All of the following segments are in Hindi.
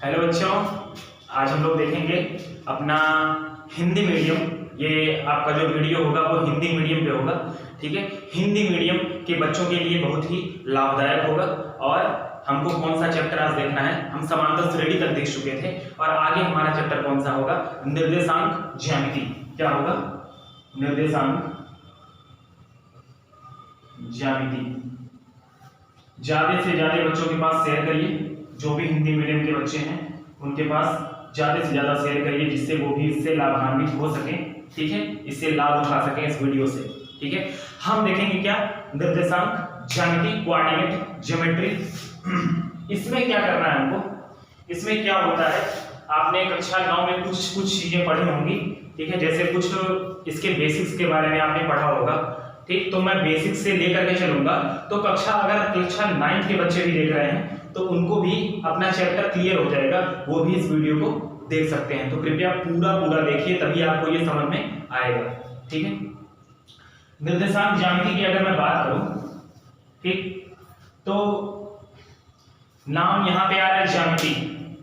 हेलो बच्चों, आज हम लोग देखेंगे अपना हिंदी मीडियम। ये आपका जो वीडियो होगा वो हिंदी मीडियम पे होगा। ठीक है, हिंदी मीडियम के बच्चों के लिए बहुत ही लाभदायक होगा। और हमको कौन सा चैप्टर आज देखना है, हम समांतर श्रेणी तक देख चुके थे और आगे हमारा चैप्टर कौन सा होगा, निर्देशांक ज्यामिति। क्या होगा? निर्देशांक ज्यामिति। ज्यादा से ज्यादा बच्चों के पास शेयर करिए, जो भी हिंदी मीडियम के बच्चे हैं उनके पास ज्यादा से ज्यादा शेयर करिए, जिससे वो भी इससे लाभान्वित हो सके। ठीक है, इससे लाभ उठा सके इस वीडियो से। ठीक है, हम देखेंगे क्या, निर्देशांक ज्यामिति, कोऑर्डिनेट ज्योमेट्री। इसमें क्या करना है हमको, इसमें क्या होता है, आपने कक्षा 9 में कुछ चीजें पढ़ी होंगी। ठीक है, जैसे कुछ इसके बेसिक्स के बारे में आपने पढ़ा होगा। ठीक, तो मैं बेसिक से लेकर के चलूंगा, तो अगर कक्षा 9 के बच्चे भी देख रहे हैं तो उनको भी अपना चैप्टर क्लियर हो जाएगा, वो भी इस वीडियो को देख सकते हैं। तो कृपया पूरा देखिए, तभी आपको ये समझ में आएगा। ठीक है, निर्देशांक ज्यामिति की अगर मैं बात करूं, ठीक, तो नाम यहां पे आ रहा है ज्यामिति।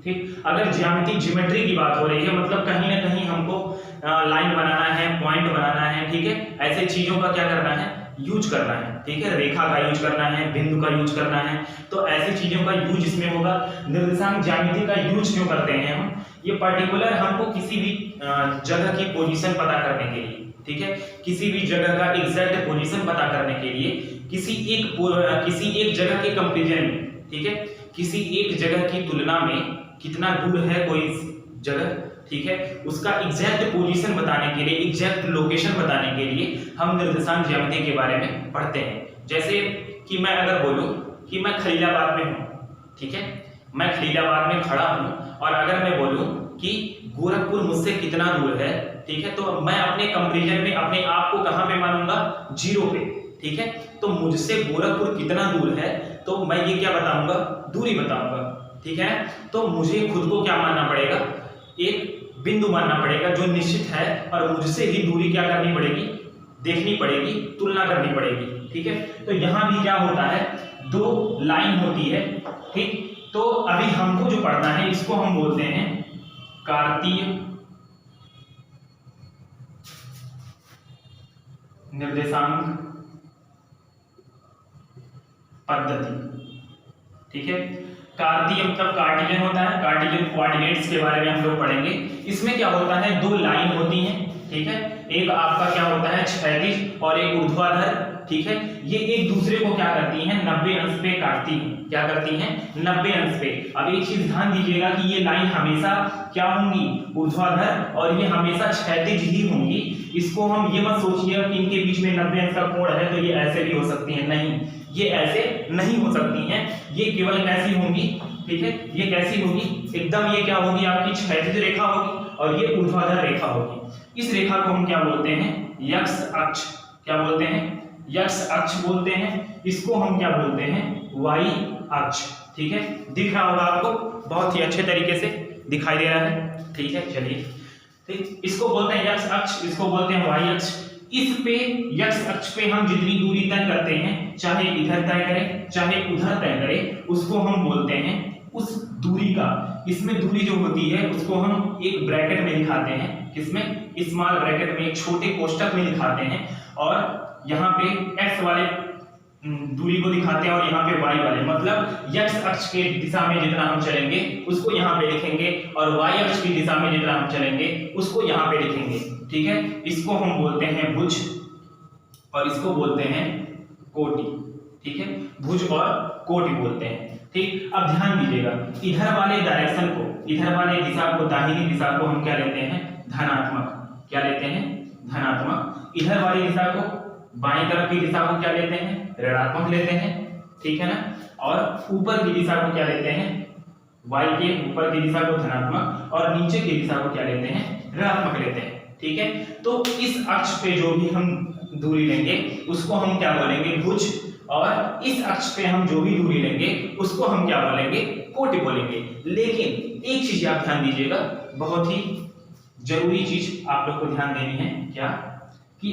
ठीक, अगर ज्यामिति ज्योमेट्री की बात हो रही है, मतलब कहीं ना कहीं हमको लाइन बनाना है, पॉइंट बनाना है। ठीक है, ऐसे चीजों का क्या करना है, यूज करना है। ठीक है, रेखा का यूज करना है, बिंदु का यूज करना है, तो ऐसी चीजों का यूज इसमें होगा। निर्देशांक ज्यामिति का यूज क्यों करते हैं हम, ये पर्टिकुलर हमको किसी भी जगह की पोजीशन पता करने के लिए, ठीक है, किसी भी जगह का एग्जैक्ट पोजीशन पता करने के लिए, किसी एक जगह के कंपैरिजन में, ठीक है, किसी एक जगह की तुलना में कितना दूर है कोई जगह, ठीक है, उसका एग्जैक्ट पोजीशन बताने के लिए, एग्जैक्ट लोकेशन बताने के लिए हम निर्देशांक ज्यामिति के बारे में पढ़ते हैं। जैसे कि मैं अगर बोलूं कि मैं खलीलाबाद में हूं, ठीक है, मैं खलीलाबाद में खड़ा हूं, और अगर मैं बोलूं कि गोरखपुर मुझसे कितना दूर है, ठीक है, तो मैं अपने कंपैरिजन में अपने आप को कहां पे मानूंगा, 0 पे। ठीक है, तो मुझसे गोरखपुर कितना दूर है, तो मैं ये क्या बताऊंगा, दूरी बताऊंगा। ठीक है, तो मुझे खुद को क्या मानना पड़ेगा, एक बिंदु मानना पड़ेगा जो निश्चित है, और मुझसे ही दूरी क्या करनी पड़ेगी, देखनी पड़ेगी, तुलना करनी पड़ेगी। ठीक है, तो यहां भी क्या होता है, 2 लाइन होती है। ठीक, तो अभी हमको जो पढ़ना है इसको हम बोलते हैं कार्तीय निर्देशांक पद्धति। ठीक है, कार्तीय मतलब कार्टेशियन होता है, कार्टेशियन कोऑर्डिनेट्स के बारे में हम लोग पढ़ेंगे। इसमें क्या होता है, 2 लाइन होती हैं। ठीक है, एक आपका क्या होता है, क्षैतिज और एक ऊर्ध्वाधर। ठीक है, ये एक दूसरे को क्या करती हैं, 90 अंश पे काटती हैं। क्या करती हैं, 90 अंश पे। अब एक चीज ध्यान दीजिएगा कि ये लाइन हमेशा क्या होंगी, ऊर्ध्वाधर, और ये हमेशा क्षैतिज ही होंगी। इसको हम ये मत सोचिएगा कि इनके बीच में 90 अंश का कोण है तो ये ऐसे भी हो सकती है, नहीं, ये ऐसे नहीं हो सकती हैं, ये केवल कैसी होंगी, ठीक है, ये कैसी होगी, एकदम ये क्या होगी, आपकी क्षैतिज रेखा होगी और ये ऊर्ध्वाधर रेखा होगी। इस रेखा को हम क्या बोलते हैं, यक्ष अक्ष। क्या बोलते हैं, यक्ष अक्ष बोलते हैं। इसको हम क्या बोलते हैं, वाई अक्ष। ठीक है, दिख रहा होगा आपको, बहुत ही अच्छे तरीके से दिखाई दे रहा है। ठीक है, चलिए, ठीक, इसको बोलते हैं यक्ष अक्ष, इसको बोलते हैं वाई अक्ष। इस पे यक्ष अक्ष पे हम जितनी दूरी तय करते हैं, चाहे इधर तय करें चाहे उधर तय करें, उसको हम बोलते हैं उस दूरी का। इसमें दूरी जो होती है उसको हम एक ब्रैकेट में दिखाते हैं, किसमें, स्मॉल ब्रैकेट में, एक छोटे कोष्ठक में दिखाते हैं, और यहाँ पे x वाले दूरी को दिखाते हैं और यहाँ पे y वाले, मतलब x अक्ष के दिशा में जितना हम चलेंगे उसको यहाँ पे लिखेंगे, और y अक्ष की दिशा में जितना हम चलेंगे उसको यहाँ पे लिखेंगे। ठीक है, इसको हम बोलते हैं भुज और इसको बोलते हैं कोटि। ठीक है, भुज और कोटि बोलते हैं। ठीक, अब ध्यान दीजिएगा, इधर वाले डायरेक्शन को, इधर वाले दिशा को, दाहिनी दिशा को हम क्या लेते हैं, धनात्मक। क्या लेते हैं, धनात्मक। इधर वाली दिशा को, बाएं तरफ की दिशा को क्या लेते हैं, ऋणात्मक लेते हैं। ठीक है ना, और ऊपर की दिशा को क्या लेते हैं, y के ऊपर की दिशा को धनात्मक, और नीचे की दिशा को क्या लेते हैं, ऋणात्मक लेते हैं। ठीक है, तो इस अक्ष पे जो भी हम दूरी लेंगे उसको हम क्या बोलेंगे, भुज, और इस अक्ष पे हम जो भी दूरी लेंगे उसको हम क्या बोलेंगे, कोटि बोलेंगे। लेकिन एक चीज आप ध्यान दीजिएगा, बहुत ही जरूरी चीज आप लोग को ध्यान देनी है, क्या, कि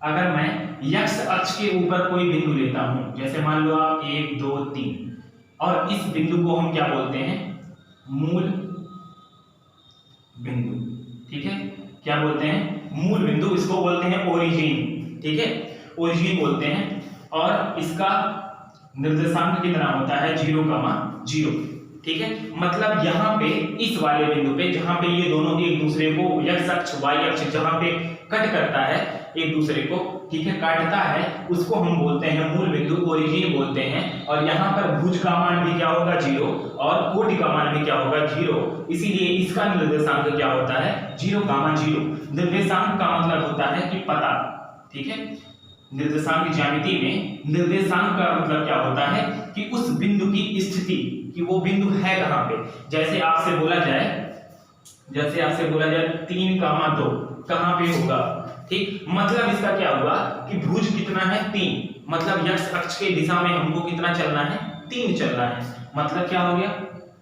अगर मैं यक्ष अक्ष के ऊपर कोई बिंदु लेता हूं, जैसे मान लो आप 1 2 3, और इस बिंदु को हम क्या बोलते हैं, मूल बिंदु। ठीक है, क्या बोलते हैं, मूल बिंदु, इसको बोलते हैं ओरिजिन। ठीक है, ओरिजिन बोलते हैं। और इसका निर्देशांक कितना होता है, 0,0। ठीक है, मतलब यहाँ पे इस वाले बिंदु पे जहां पे ये दोनों एक दूसरे को x अक्ष y अक्ष जहां पे कट करता है एक दूसरे को, ठीक है, काटता है, उसको हम बोलते हैं मूल बिंदु, ओरिजिन बोलते हैं। और यहाँ पर भुज का मान भी क्या होगा, 0, और कोटि का मान भी क्या होगा, 0। इसीलिए इसका निर्देशांक क्या होता है, 0,0। निर्देशांक का मतलब होता है कि पता। ठीक है, निर्देशांक ज्यामिति में निर्देशांक का मतलब क्या होता है कि उस बिंदु की स्थिति, कि वो बिंदु है कहां पे। जैसे आपसे बोला जाए 3,2 कहां पे होगा। ठीक, मतलब इसका क्या हुआ कि भुज कितना है, 3, मतलब x अक्ष के दिशा में हमको कितना चलना है, 3 चलना है। मतलब क्या हो गया,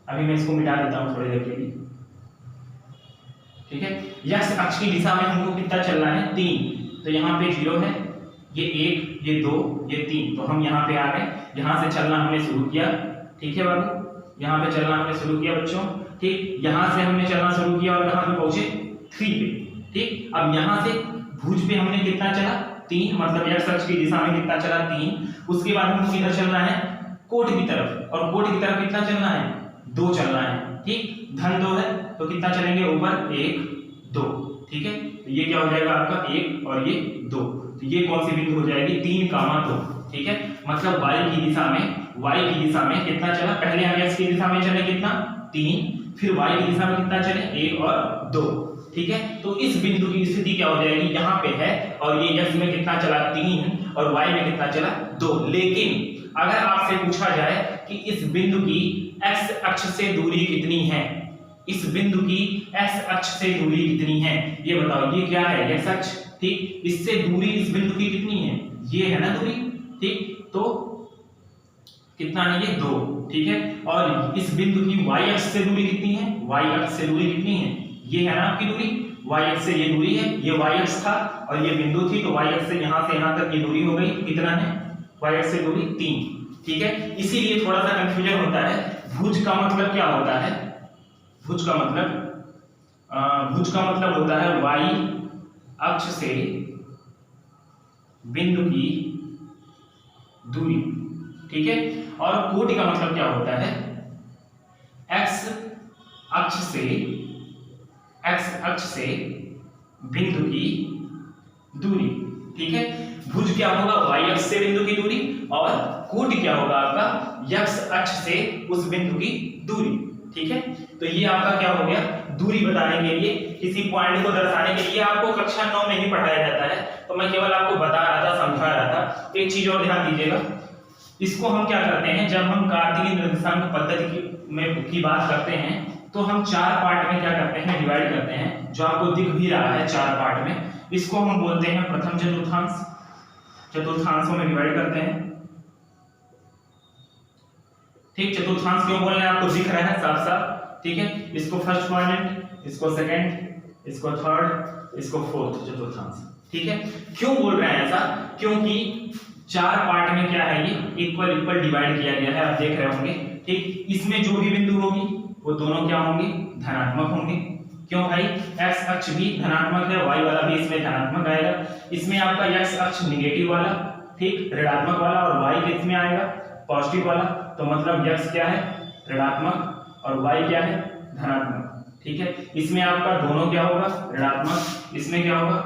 अभी मैं इसको मिटा देता हूं थोड़ी देर के लिए। ठीक है, x अक्ष की दिशा में हमको कितना चलना है, 3। तो यहाँ पे 0 है, ये 1, ये 2, ये 3, तो हम यहाँ पे आ गए, यहाँ से चलना हमने शुरू किया। ठीक है बाबू, यहाँ पे चलना हमने शुरू किया बच्चों। ठीक, यहाँ से हमने चलना शुरू किया और कहाँ पे पहुंचे, 3 पे। ठीक, अब यहाँ से भुज पे हमने कितना चला, 3, मतलब x अक्ष की दिशा में कितना चला, 3। उसके बाद हमको किधर चलना है, कोट की तरफ, और कोट की तरफ कितना चलना है, 2 चलना है। ठीक, धन 2 है तो कितना चलेंगे, ऊपर 1, 2। ठीक है, तो ये क्या हो जाएगा आपका 1 और ये 2, तो ये कौन सी बिंदु हो जाएगी, 3,2। ठीक है, मतलब y की दिशा में कितना चला, पहले हम x की दिशा में चले कितना, 3, फिर y की दिशा में कितना चले, 1 और 2। ठीक है, तो इस बिंदु की स्थिति क्या हो जाएगी, यहाँ पे है, और ये x में कितना चला, 3, और y में कितना चला, 2। लेकिन अगर आपसे पूछा जाए कि इस बिंदु की x अक्ष से दूरी कितनी है, इस बिंदु की x अक्ष से दूरी कितनी है, ये बताओ। ये क्या है, x अक्ष। ठीक, इससे दूरी इस बिंदु की कितनी है, ये है ना दूरी। ठीक, तो कितना है, ये 2। ठीक है, और इस बिंदु की y अक्ष से दूरी कितनी है, y अक्ष से दूरी कितनी है, ये है ना आपकी दूरी, y अक्ष से ये दूरी है, ये y अक्ष था और ये बिंदु थी, तो y अक्ष से यहाँ तक ये दूरी हो गई, कितना है, y अक्ष से दूरी 3। ठीक है, इसीलिए थोड़ा सा कंफ्यूजन होता है। भुज का मतलब क्या होता है, भुज का मतलब होता है y अक्ष से बिंदु की दूरी। ठीक है, और कोटि का मतलब क्या होता है, x अक्ष से बिंदु की दूरी। ठीक है, भुज क्या होगा, y अक्ष से बिंदु की दूरी, और कोटि क्या होगा आपका, x अक्ष से उस बिंदु की दूरी। ठीक है, तो ये आपका क्या हो गया, दूरी बताने के लिए, किसी पॉइंट को दर्शाने के लिए आपको कक्षा 9 में ही पढ़ाया जाता है, तो मैं केवल आपको बता रहा था, समझा रहा था। एक चीज और ध्यान दीजिएगा, इसको हम क्या करते हैं, जब हम कार्तीय निर्देशांक पद्धति की बात करते हैं, तो हम 4 पार्ट में क्या करते हैं, डिवाइड करते हैं, जो आपको दिख भी रहा है 4 पार्ट में। इसको हम बोलते हैं प्रथम चतुर्थांश, चतुर्थांशों में डिवाइड करते हैं। ठीक, चतुर्थांश क्यों बोल रहे हैं, आपको दिख रहा है साफ साफ। ठीक है, इसको फर्स्ट क्वाड्रेंट, इसको सेकंड, इसको थर्ड, इसको फोर्थ चतुर्थांश। ठीक है, क्यों बोल रहे हैं ऐसा, क्योंकि 4 पार्ट में क्या है, ये इक्वल डिवाइड किया गया है, आप देख रहे होंगे। ठीक, इसमें जो भी बिंदु होगी वो दोनों क्या होंगे, धनात्मक होंगे। क्यों भाई, x अक्ष भी धनात्मक है, y वाला भी इसमें धनात्मक आएगा। इसमें आपका x अक्ष निगेटिव वाला, ठीक, ऋणात्मक वाला, और y किसमें आएगा, पॉजिटिव वाला। तो मतलब x क्या है, ऋणात्मक, और y क्या है, धनात्मक। ठीक है, इसमें आपका दोनों क्या होगा, ऋणात्मक, इसमें क्या होगा,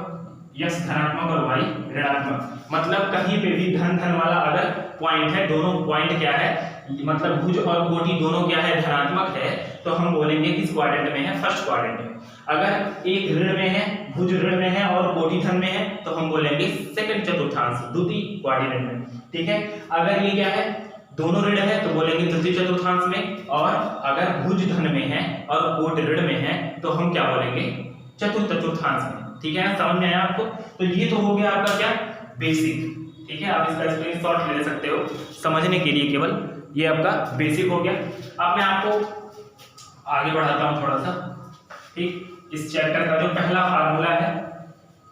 x धनात्मक और y ऋणात्मक। मतलब कहीं पे भी धन वाला अगर पॉइंट है, दोनों पॉइंट क्या है, मतलब भुज और कोटि दोनों क्या है, धनात्मक है, तो हम बोलेंगे किस क्वाड्रेंट में है, फर्स्ट क्वाड्रेंट में। अगर एक ऋण में है, भुज ऋण में है और कोटि धन में है, तो हम बोलेंगे सेकंड चतुर्थांश, द्वितीय क्वाड्रेंट में। ठीक है, अगर ये क्या है, दोनों ऋण है, तो बोलेंगे तृतीय चतुर्थांश में, और अगर भुज धन में है और कोटि ऋण में है, तो हम क्या बोलेंगे, चतुर्थ चतुर्थांश में। ठीक है, समझ में आया आपको। तो ये तो हो गया आपका क्या, बेसिक। ठीक है, आप इसका स्क्रीनशॉट ले सकते हो समझने के लिए, केवल ये आपका बेसिक हो गया। अब मैं आपको आगे बढ़ाता हूं थोड़ा सा। ठीक, इस चैप्टर का जो पहला फार्मूला है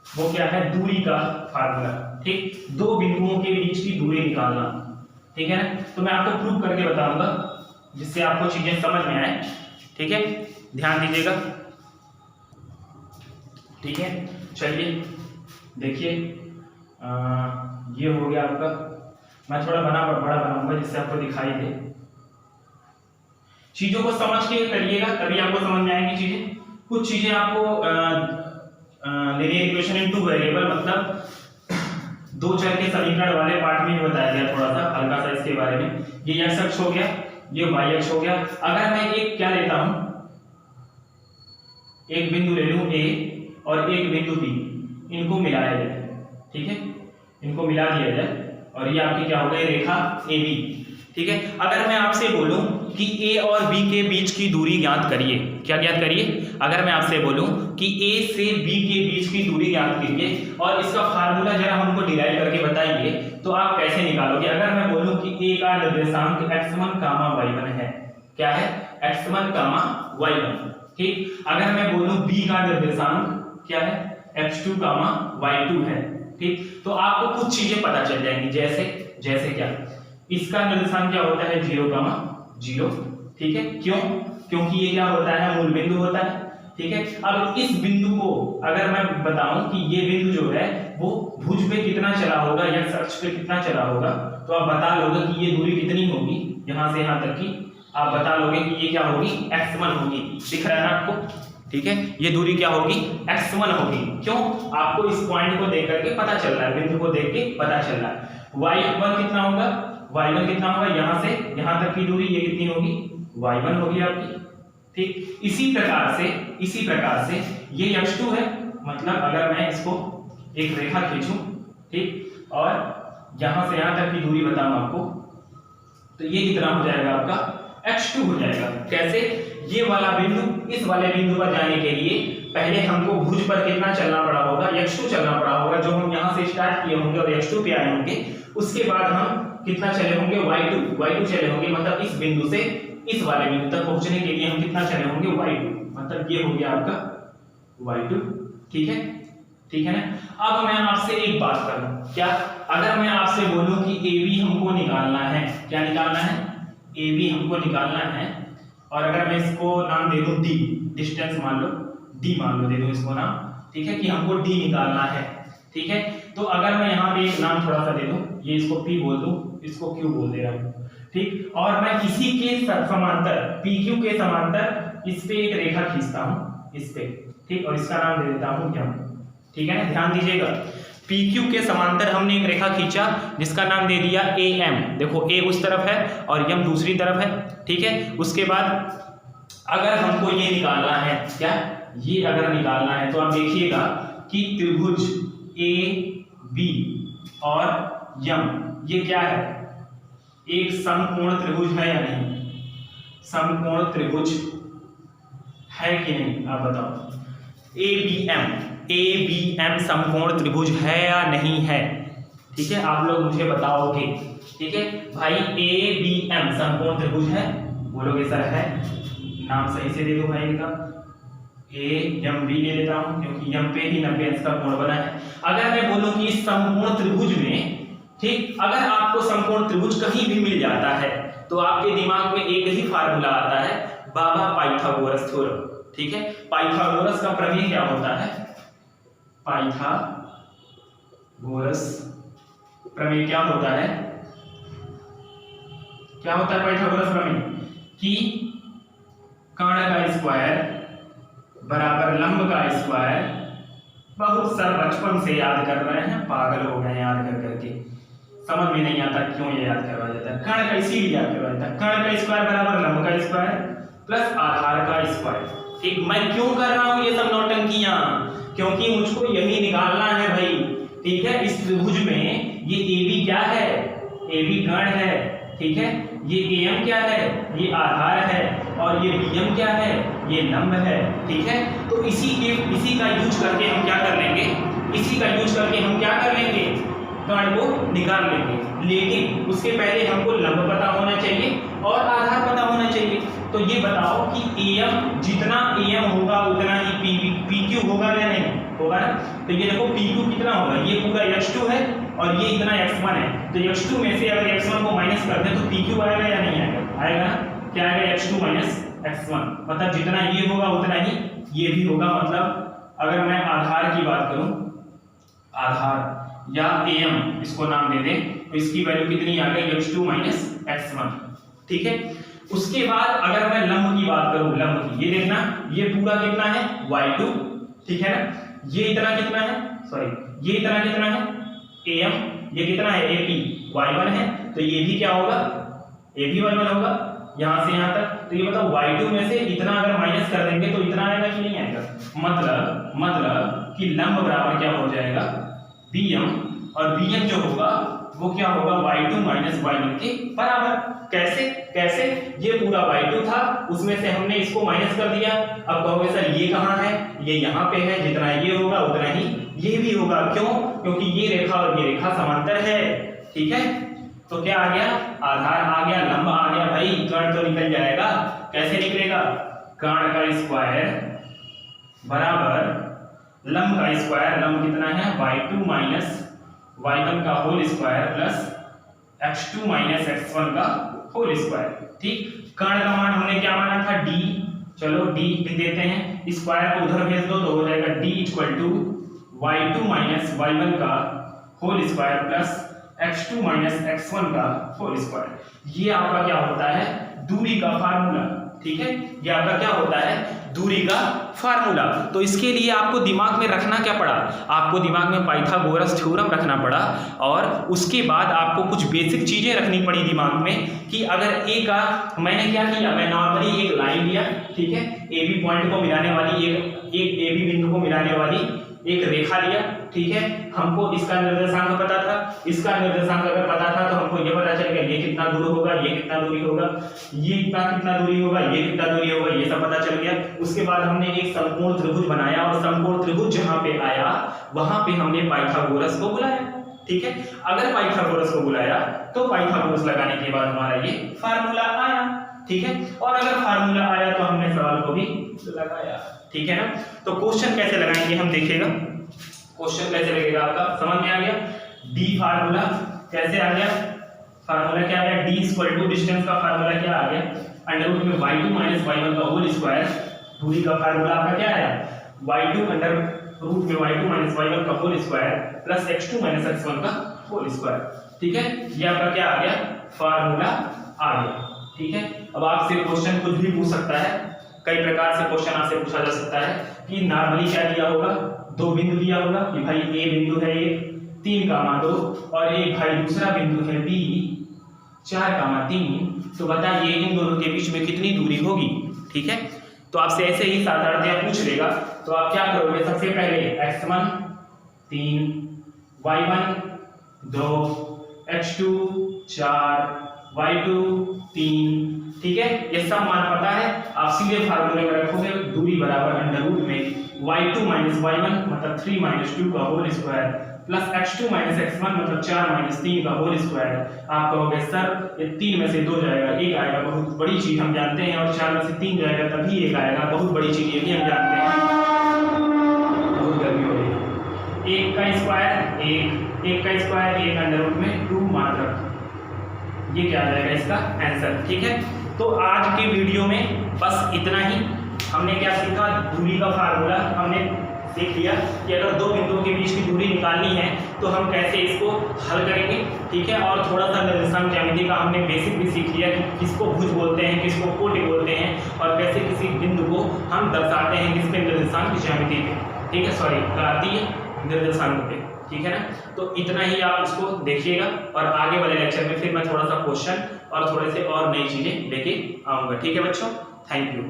वो क्या है, दूरी का फार्मूला। ठीक, 2 बिंदुओं के बीच की दूरी निकालना, ठीक है ना। तो मैं आपको प्रूव करके बताऊंगा जिससे आपको चीजें समझ में आए, ठीक है, ध्यान दीजिएगा, ठीक है। चलिए देखिए, ये हो गया आपका, मैं थोड़ा बड़ा बनाऊंगा जिससे आपको दिखाई दे। चीजों को समझ के करिएगा तभी आपको समझ में आएंगी चीजें। कुछ चीजें आपको linear equation in two variable मतलब दो चर के समीकरण वाले पार्ट में ही बताया गया, थोड़ा सा हल्का सा इसके बारे में। ये x अक्ष हो गया, ये y अक्ष हो गया। अगर मैं एक क्या लेता हूं, एक बिंदु ले लूं A और एक बिंदु B, इनको मिलाया जाए, ठीक है, इनको मिला दिया जाए और ये आपकी क्या हो गई, रेखा AB, ठीक है। अगर मैं आपसे बोलूं कि A और B के बीच की दूरी ज्ञात करिए, क्या ज्ञात करिए, अगर मैं आपसे बोलूं कि A से B के बीच की दूरी ज्ञात करिए और इसका फार्मूला जरा हमको डिराइव करके बताइए, तो आप कैसे निकालोगे। अगर मैं बोलूं कि A का निर्देशांक x1, y1 है, क्या है, x1, y1, ठीक। अगर मैं बोलूं B का निर्देशांक क्या है, x2, y2 है, ठीक। तो आपको कुछ चीजें पता चल जाएंगी, जैसे क्या, इसका निर्देशांक क्या होता है, 0, 0, ठीक है। क्यों, क्योंकि ये क्या होता है, मूल बिंदु होता है, ठीक है। अब इस बिंदु को अगर मैं बताऊं कि ये बिंदु जो है वो भुज पे कितना चला होगा या अक्ष पे कितना चला होगा, तो आप बता लोगे कि ये दूरी कितनी होगी, यहां से यहां तक की आप बता लोगे कि ये क्या होगी, x1 होगी। दिख रहा है ना आपको, ठीक है, ये दूरी क्या होगी, x1 होगी। क्यों, आपको इस पॉइंट को देख करके पता चल रहा है, बिंदु को देख के पता चल रहा है। y1 कितना होगा, y1 कितना होगा, यहां से यहां तक की दूरी ये कितनी होगी, y1 होगी आपकी, ठीक। इसी प्रकार से ये x2 है, मतलब अगर मैं इसको एक रेखा खींचूं, ठीक, और यहां से यहां तक की दूरी बताऊं आपको, तो ये कितना हो जाएगा, आपका x2 हो जाएगा। कैसे, ये वाला बिंदु इस वाले बिंदु पर जाने के लिए पहले हमको भुज पर कितना चलना पड़ा होगा, x2 चलना पड़ा होगा, जो हम यहां से स्टार्ट किए होंगे और x2 पे आए होंगे। उसके बाद हम कितना चले होंगे, y2 चले होंगे, मतलब इस बिंदु से इस वाले बिंदु तक पहुंचने के लिए हम कितना चले होंगे, y2, मतलब ये हो गया आपका y2, ठीक है ना। अब मैं आपसे एक बात करूं, क्या, अगर मैं आपसे बोलूं कि AB हमको निकालना है, क्या निकालना है, AB हमको निकालना है, और अगर मैं इसको नाम दे दूं D, डिस्टेंस मान लो D मान लो, दे दूं इसको नाम, ठीक है, कि हमको D निकालना है, ठीक है। तो अगर मैं यहाँ पे एक नाम थोड़ा सा दे दूं, ये इसको P बोल दूं, इसको Q बोल दे रहा हूं, ठीक, और मैं इसी के समांतर PQ के समांतर इस पे एक रेखा खींचता हूं, इस पे, ठीक, और इसका नाम दे देता हूं M, ठीक है ना। ध्यान दीजिएगा, PQ के समांतर हमने एक रेखा खींचा जिसका नाम दे दिया AM, देखो A उस तरफ है और M दूसरी तरफ है, ठीक है। उसके बाद अगर हमको ये निकालना है, क्या, ये अगर निकालना है, तो आप देखिएगा कि त्रिभुज AB और M ये क्या है, एक समकोण त्रिभुज है या नहीं, समकोण त्रिभुज है कि नहीं, आप बताओ। ABM समकोण त्रिभुज है या नहीं है, ठीक है, आप लोग मुझे बताओगे, ठीक है भाई। ABM समकोण त्रिभुज है, बोलोगे सर है, नाम सही से दे दो भाई इनका, AMB ले लेता हूं क्योंकि M पे ही 90 अंश का कोण बना है। अगर मैं बोलूं कि इस समकोण त्रिभुज में, ठीक, अगर आपको समकोण त्रिभुज कहीं भी मिल जाता है तो आपके दिमाग में एक ही फार्मूला आता है, बाबा पाइथागोरस थ्योरम, ठीक है। पाइथागोरस का प्रमेय क्या होता है, पाइथागोरस प्रमेय क्या होता है, क्या होता है पाइथागोरस प्रमेय, कि कर्ण का स्क्वायर बराबर लंब का स्क्वायर। बहुत सर बचपन से याद कर रहे हैं, पागल हो गए याद कर करके, समझ में नहीं आता क्यों ये याद करवाया जाता है। कर्ण का इसीलिए याद करवाया जाता है, कर्ण का स्क्वायर बराबर लंब का स्क्वायर प्लस आधार का स्क्वायर, ठीक। मैं क्यों कर रहा हूं ये सब नौटंकियां, क्योंकि मुझको यही निकालना है भाई, ठीक है। इस त्रिभुज में ये AB क्या है, AB कर्ण है, ठीक है, ये AM क्या है, ये आधार है, और ये BM क्या है, ये लंब है, ठीक है। तो इसी का यूज करके हम क्या कर लेंगे, कर्ण को निकाल लेंगे, लेकिन उसके पहले हमको लंब पता होना चाहिए और आधार पता होना चाहिए। तो ये बताओ कि AM जितना AM होगा उतना ही PQ होगा या नहीं होगा ना। तो ये देखो PQ कितना होगा, ये पूरा x2 है और ये इतना x1 है, तो x2 में से अगर x1 को माइनस कर दें तो pq आएगा या नहीं आएगा? आएगा ना? क्या आएगा? x2 माइनस x1, मतलब जितना ये होगा उतना ही ये भी होगा। मतलब अगर मैं आधार की बात करूं, आधार या am इसको नाम दे दें, तो इसकी वैल्यू कितनी आ गई? x2 माइनस x1, ठीक है। उसके बाद अगर मैं लंब की बात करूं, लंब की, ये देखना, ये पूरा कितना है? y2, ठीक है ना। ये इतना कितना है? सॉरी, ये इतना कितना है? am, ये कितना है? ap, y1 है, तो ये भी क्या होगा? ये भी y1 होगा यहां से यहां तक। तो ये बताओ y2 में से इतना अगर माइनस कर देंगे तो इतना आएगा कि नहीं आएगा? मतलब कि लंब बराबर क्या हो जाएगा? bm, और bm जो होगा वो क्या होगा? y2 माइनस y1 के बराबर। कैसे? ये पूरा y2 था, उसमें से हमने इसको माइनस कर दिया। अब कहोगे सर ये कहाँ है? ये यहाँ पे है, जितना ये होगा उतना ही ये भी होगा। क्यों? क्योंकि ये रेखा और ये रेखा समांतर है, ठीक है। तो क्या आ गया? आधार आ गया, लंब आ गया। भाई कर्ण तो निकल जाएगा। कैसे निकलेगा? कर्ण का स्क्वायर बराबर लंब का स्क्वायर। लंब कितना है? y2 माइनस y1 का whole square plus x2 minus x1 का होल स्क्वायर, ठीक। कर्ण का मान हमने क्या माना था? d, चलो d लिख देते हैं, स्क्वायर को उधर भेज दो तो हो जाएगा d equal to y2 minus y1 का whole square plus x2 minus x1 का होल स्क्वायर। ये आपका क्या होता है? दूरी का फार्मूला, ठीक है। ये आपका क्या होता है? दूरी का फार्मूला। तो इसके लिए आपको दिमाग में रखना क्या पड़ा? आपको दिमाग में पाइथागोरस थ्योरम रखना पड़ा, और उसके बाद आपको कुछ बेसिक चीजें रखनी पड़ी दिमाग में कि अगर ए का, मैंने क्या किया, मैं नॉर्मली एक लाइन लिया, ठीक है, ए बी पॉइंट को मिलाने वाली एक ए बी बिंदु को मिलाने वाली एक रेखा लिया, ठीक है। हमको इसका निर्देशांक पता था, इसका निर्देशांक अगर पता था तो हमको ये पता चल गया ये कितना दूर होगा, ये कितना दूरी होगा, ये कितना दूरी होगा, ये कितना दूरी होगा, ये सब पता चल गया। उसके बाद हमने एक समकोण त्रिभुज बनाया, और समकोण त्रिभुज जहां पे आया वहां पे हमने पाइथागोरस को बुलाया, ठीक है। अगर पाइथागोरस को बुलाया तो पाइथागोरस लगाने के बाद हमारा ये फार्मूला आया, ठीक है। और अगर फार्मूला आया तो हमने सवाल को भी लगाया, ठीक है ना। तो क्वेश्चन कैसे लगाएंगे हम देखिएगा। क्वेश्चन कैसे लगेगा आपका समझ में आ गया। डी फार्मूला कैसे आ गया? फार्मूला क्या आ गया? डी इक्वल टू डिस्टेंस का फार्मूला क्या आ गया? अंडर रूट में y2 माइनस y1 का होल स्क्वायर। दूरी का फार्मूला आपका क्या आया? y2 अंडर रूट में y2 माइनस y1 का whole square plus x2 minus x1 का होल स्क्वायर, ठीक है। ये आपका क्या आ गया? फार्मूला आ गया, ठीक है। अब आपसे क्वेश्चन कुछ भी पूछ सकता है, कई प्रकार से क्वेश्चन आपसे पूछा जा सकता है कि नॉर्मली क्या दिया होगा? दो बिंदु दिया होगा कि भाई ए बिंदु है ये 3,2 और एक भाई दूसरा बिंदु है बी 4,3, तो बताइए इन दोनों के बीच में कितनी दूरी होगी, ठीक है। तो आपसे ऐसे ही साधारणतया पूछ लेगा, तो आप क्या करोगे? सबसे पहले x1 3, y1 2, x2 4, y2 3, ठीक है। ये सब मान पता है, आप सीधे फार्मूले में रखोगे दूरी बराबर अंडर रूट में y2 माइनस y1 मतलब 3 माइनस 2 का whole square plus x2 minus x1 मतलब 4 माइनस 3 का होल स्क्वायर। आप कहोगे सर ये 3 में से 2 जाएगा, 1 आएगा, बहुत बड़ी चीज हम जानते हैं, और 4 में से 3 जाएगा तभी 1 आएगा, बहुत बड़ी चीज ये भी हम जानते हैं। बहुत गर्मी हो रही है। 1 का स्क्वायर 1 का स्क्वायर 1 अंडर रूट में 2 मान रख, ये क्या आ जाएगा इसका आंसर, ठीक है। तो आज के वीडियो में बस इतना ही। हमने क्या सीखा? दूरी का फार्मूला हमने सीख लिया कि अगर दो बिंदुओं के बीच की दूरी निकालनी है तो हम कैसे इसको हल करेंगे, ठीक है। और थोड़ा सा निर्देशांक ज्यामिति का हमने बेसिक भी सीख लिया कि किसको भुज बोलते हैं, किसको कोटि बोलते हैं, और कैसे किसी बिंदु को हम दर्शाते हैं किसके निर्देशांक ज्यामिति पे, ठीक है, सॉरी कार्तीय निर्देशांक पे, ठीक है ना। तो इतना ही आप इसको देखिएगा, और आगे वाले लेक्चर में फिर मैं थोड़ा सा क्वेश्चन और थोड़े से और नई चीजें लेके आऊंगा, ठीक है बच्चों। Thank you.